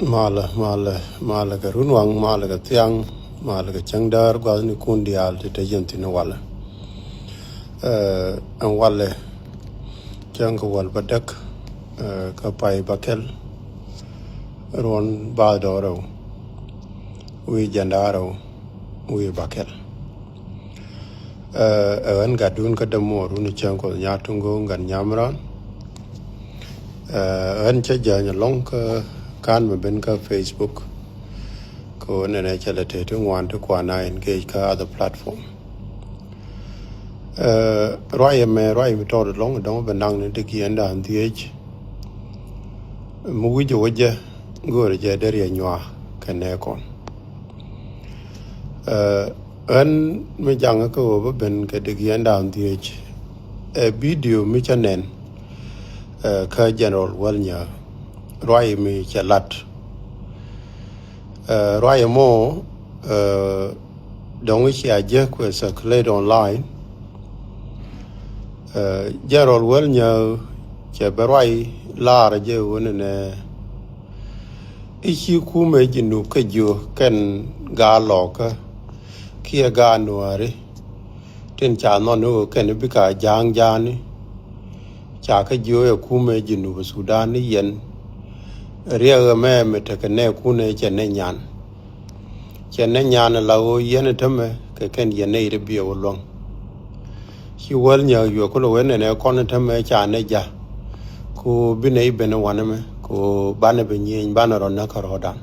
mala ka runwang mala ka tiang mala ka changdar gwa ni kundi al te yenti na wala an wale chang ka wal badak ka pai bakel ron ba doro wi jandaro wi bakel an gadun ka damo runi chang ko nyatungo ngan nyamran an cha janya long ka kan me ben ka Facebook ko ne chala te tu wan tu kwa na engage ka other platform roi me to long dong benang ne de ki anda an th mu wi jo je go re je der ya nywa ka ne kon an me jang ko ben ka de ki anda an th video mi chanen ka general walnya roi mi chalat roi mo dong chi aje ko circulate online general walnya che roi la je wona ne ichi ku me jinu ka jo ken ga lo ka kia ga nuare tin cha no no ken bi ka jang jani cha ka jo ku me jinu Sudan ni yen ria me te ne ku ne che ne nyan la o yen te me ke ken yen ne bi o long hi wal nya yo ko lo ne kon te me cha ne ja ku bi ne be ne wan me ku ba ne be nyin ba na ro na ka ro dan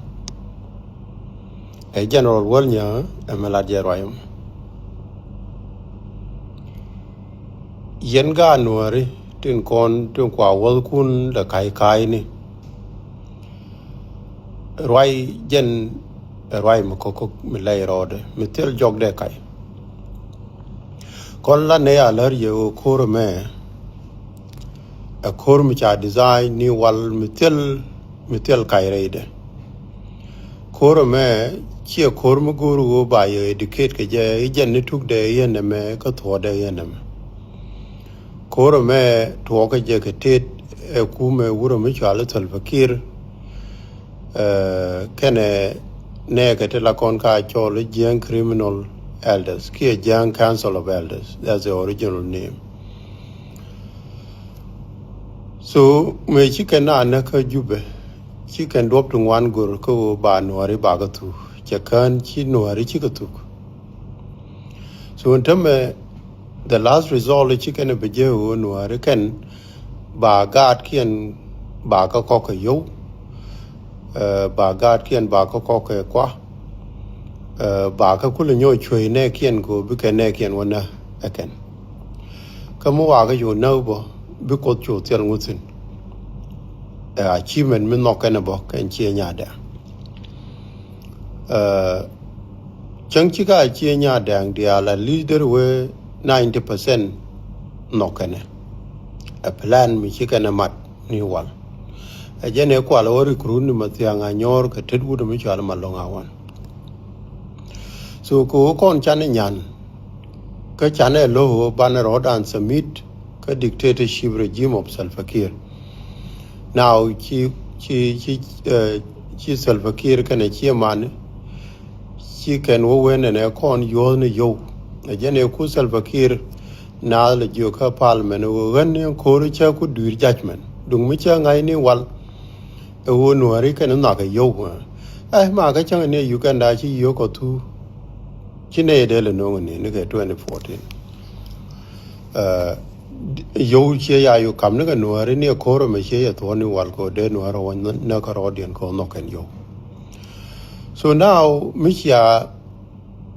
e general wal nya e me la je royum yen ga nuari tin kon tin kwa wal kun da kai ni roi jen roi mo ko mi lay rode mi tel jog de kai kon la ne aler yo kor me a kor mi cha design ni wal mi tel kai reide kor me chi kor mo guru ba yo educate ke je jen ni tuk de yen me ko tho de yen me kor me to ke je ke tet ku me wuro mi cha le tel fakir kene ne ke te la kon ka chole Jiang Criminal Elders ki Jiang Council of Elders, that's the original name. So me chicken na ka jube chicken drop to one gur ko ba nuari ba ga tu chakan chi nuari chi ka tu so untame the last result chicken be je nuari ken ba gat kien ba ka ko ka yo ba gad kien ba ko ke kwa ba ka kul nyo chwe ne kien ko bi ke ne kien wona aken kamu wa ga yo no bo bi ko chu tel ngutin achievement min no ken bo ken chi nya da chang chi ga chi nya da dia la leader we 90% no ken a plan mi chi ken mat ni wal ajene kwa la recruit ni matianga nyor ka tedwu do mi chala malonga wan so ko kon chane nyan ka chane lo ban rodan submit ka dictatorship regime of Salva Kiir now chi Salva Kiir kana chi man chi ken wo wen ne kon yo ne yo ajene ku Salva Kiir na le jo ka parliament wo wen ko ri cha ku dur judgment dung mi cha ngai ni wal wo nuari kan na ka yo ma ka chang ne Uganda chi yo ko tu chi ne de le no ne ne ka 2014 yo che ya yo kam ne ka nuari ne ko ro me che ya to ni wal ko de nuaro won na ka ro den ko no kan yo so now mi ya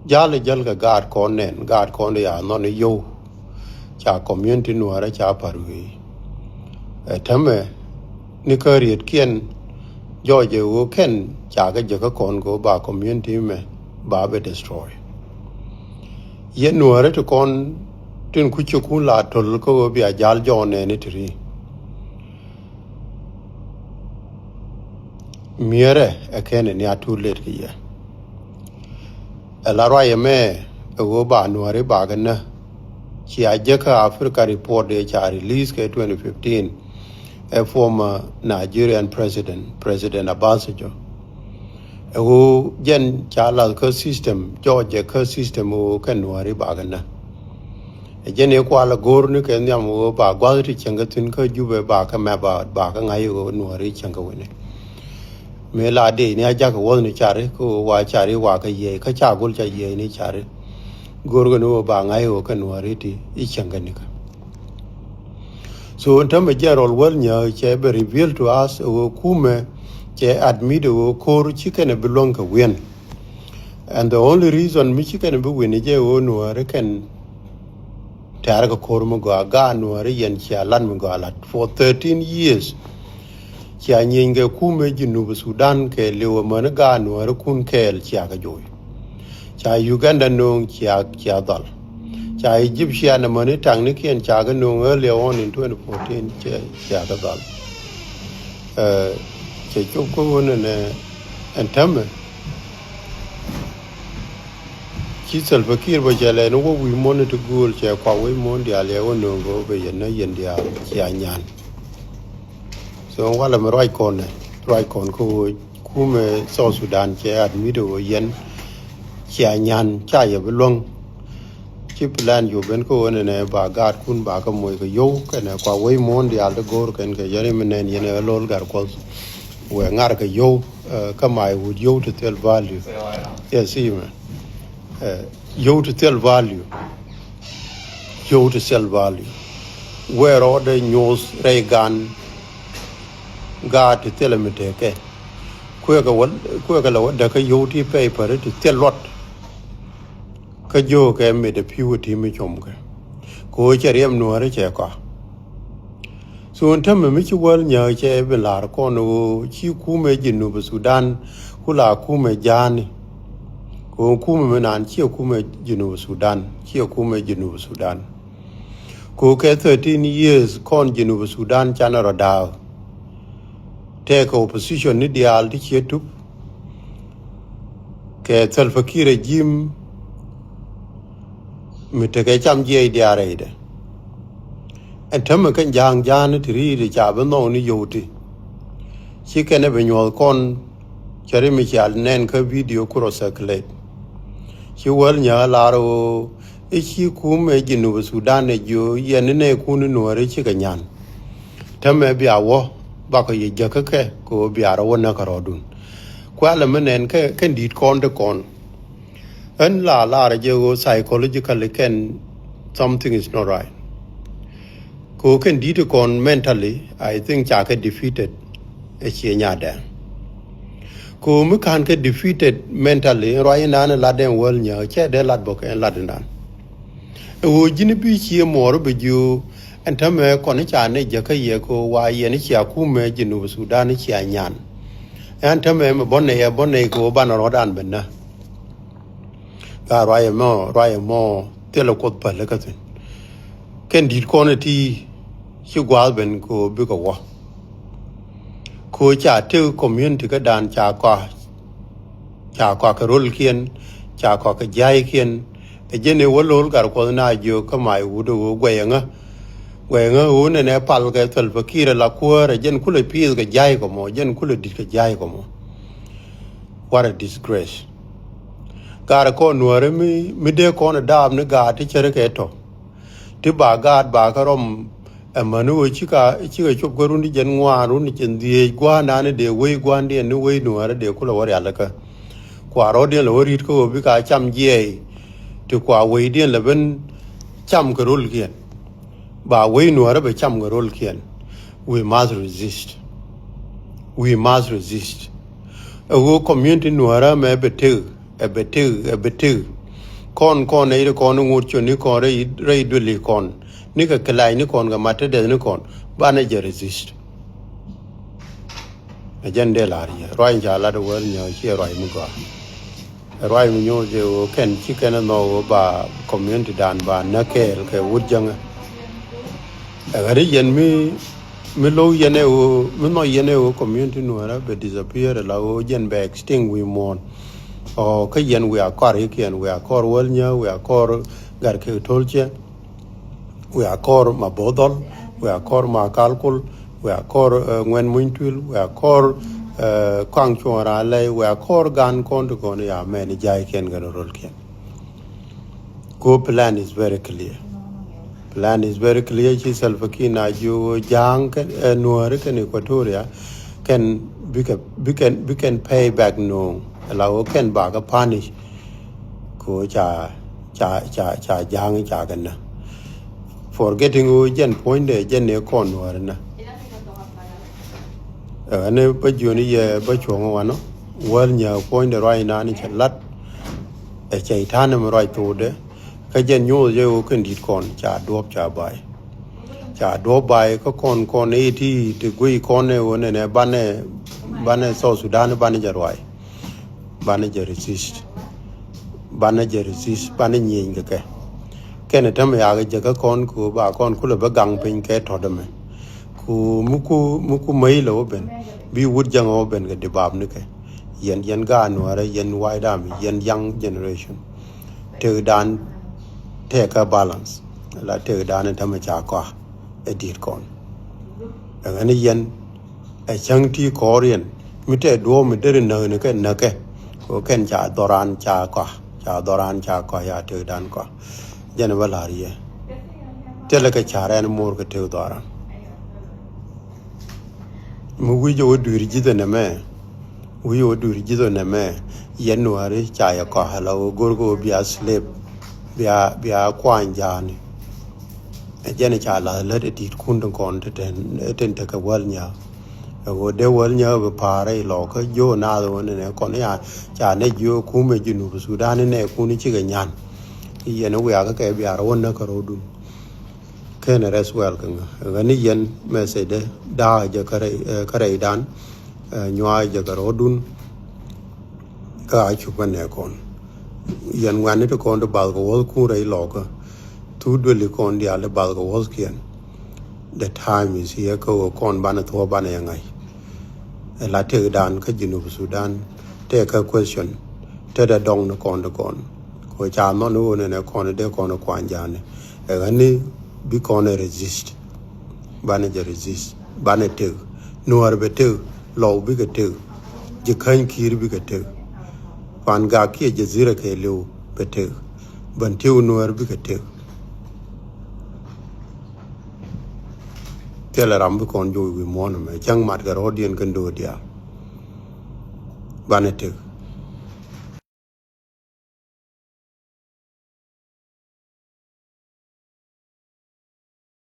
jale jal ga gar ko nen gar ko ne ya no ne yo cha community nuara cha paru tame ni ka riet kien George wo ken chaga jaga kon go ba community me ba be destroy ye nuare to kon tin ku chu la tol ko bi ajal jone ni tri miere e ken ni atu let ki ye la roye me go ba nuare ba gana chi ajaka Africa report de cha release ke 2015 a former Nigerian President Obasanjo, o jen chala ka system George ka system o kan wari bagana e jen e kwala gor ni ken yam o ba gwa ri changa tin ka jube ba ka ma ba ka ngai o nuari changa wene me la de ni aja ka won ni chare ko wa chare wa ka ye ka cha gol cha ye ni chare gor go no ba ngai o ka nuari ti I changa ni ka so in terms of general well nya che be reveal to us o kume che admit o kor chicken belong ka win and the only reason mi chicken be win je o nuari kan tar ka kor mo ga nuari yen cha lan mo ga lat for 13 years cha nyinge kume Junub Sudan ke lewo man ga nuari kun kel cha ka joy cha Uganda no cha dal cha Egyptian man tang ni ken cha ga no earlier on in 2014 cha ka dal che choko ne antame chi Salva Kiir ba jale no we monitor goal che kwa we mon dia le no go be yen dia cha nyan so wala me right kon ko kume South Sudan che admit o yen cha nyan cha ye belong chi plan yo ben ko ne ba gat kun ba ka moy ko yo kana kwa we mon dia de gor ken ke yare menen yen lol gar ko we ngar ka yo kama would yo to tell value yes man yo to tell value yo to sell value where order news regan God to tell me take kwe ka la da ka yo ti paper to tell lot ka yo ka me de purity mi chom ka ko che rem no re che ka so on tam mi chi wal nya che be la ko no chi ku me Junub Sudan ku la ku me jan ko ku me nan chi ku me Junub Sudan chi ku me Junub Sudan ko ke 13 years kon Junub Sudan chana roda take opposition ni dial di chetup ke Salva Kiir regime mi te ke cham je diare de en tam kan jang jan tri ri cha ba no ni yoti chi ke ne be nyol kon chere mi chal nen ka video kuro circulate chi wal nya laro e chi ku me Junub Sudan ne jo yen ne ku ni no re chi ka nyan tam e bia wo ba ko ye jaka ke ko biara wona karodun kwala menen ke ken dit kon de kon en la je go psychologically ken something is not right ko ken dit kon mentally I think cha ke defeated e che nyada ko mu kan ke defeated mentally roi nan la den wol nya che de lat bo ke lat nan e wo jini bi chi mor be ju en tame kon cha ne je ka ye ko wa ye ni cha ku me Junub Sudan ni cha nyan en tame me bonne ko ban ro dan ben na ga roi mo te lo ko pa le ka tin ken dit kon ti chi gwa ben ko bi ko wa ko cha te community ka dan cha ka rol kien cha ka jai kien e jene wolol gar ko na jo ka mai wudo gwenga one ne pal ke Salva Kiir la kuore jen kule pil ke jai ko mo jen kule dit ke jai ko mo what a disgrace gar ko nuore mi de ko na dab ne ga ti chere ke to ti ba gad ba ka rom manu chi ka chop ko rundi jen ngwa rundi jen die gwa na ne de we gwa de ne we nuore de kule wor ala ka kwa ro de lo rit ko bi ka cham je ti kwa we de le ben cham ko rul kien ba we nuore be cham ko rul kien we must resist a community nuora me betu kon ne kon ngur cho ni kon re duli kon ni ka klai ni kon ga mate de ni kon ba ne je resist a jende la ri roi ja la de wer nyo chi roi mu go roi mu nyo je o ken chi ken no ba community dan ba na ke wut jang a ri yen mi lo yene o community nuora be disappear la o jen be extinct we mon o ka yen we are kor ken we are kor wel nya we are kor gar ke tolche we are kor mabodol we are kor ma kalkul we are kor ngwen muintul we are kor kwang chora le we kor gan kon to kon ya men jai ken gan rol ken go plan is very clear chi Salva Kiir na ju jang ken nuore ken Equatoria can we can pay back no lao ken ba ka punish ko cha jang cha gan na forgetting o jen point de jen ne kon nuore na ane ba joni ye ba chongo wano wal nya point de right na ni chalat e chai tane mo right to de ka jen nyo je o ken dit kon cha dop cha bai ko kon e ti te gui kon ne wone ne bane so Sudan bane jarwai bane je resist bane nyin ke ken tam ya ga ka kon ku ba kon ku le ba gang pin ke to de me ku muku mai lo ben bi wud jango ben ga debab ne ke yen ga anware yen waidam yen young generation te dan take a balance la te dan ta ma cha ko edit kon ngani yen a changti korean mite do mi der ne ke ko ken cha doran cha ko ya te dan ko jen wala riye tele ka charen mor ke te doran mu wi jo duri jide ne me yen wari cha ya ko hala gorgo bia slip bia kwan jani e jene cha la le dit kun don kon ten te ka wal nya go de wal nya be pare lo ko jo na do ne kon ya cha ne jo ku me jinu Sudan ne ku ni chi ga nyan yen we ga ke bia ro na ka ro dun ken res wel kan ga ni yen me se de da je kare dan nywa je ga ro dun ka chu ban ne kon yen wan ne to kon do bal go wol ku re lo ko tu do le kon dia le bal go wol kien the time is here ko kon ban to ban ya ngai la te dan ka jinu Sudan te ka question te da dong no kon ko cha no no ne kon de kon kwan jane ga ni bi kon resist ban te no ar be te lo bi ga te je kan kir bi ga te pan ga ki je zira ke lu be te ban te no ar bi ga te tele ram bi kon jo wi mon me chang mat ga rodien kan do dia ban te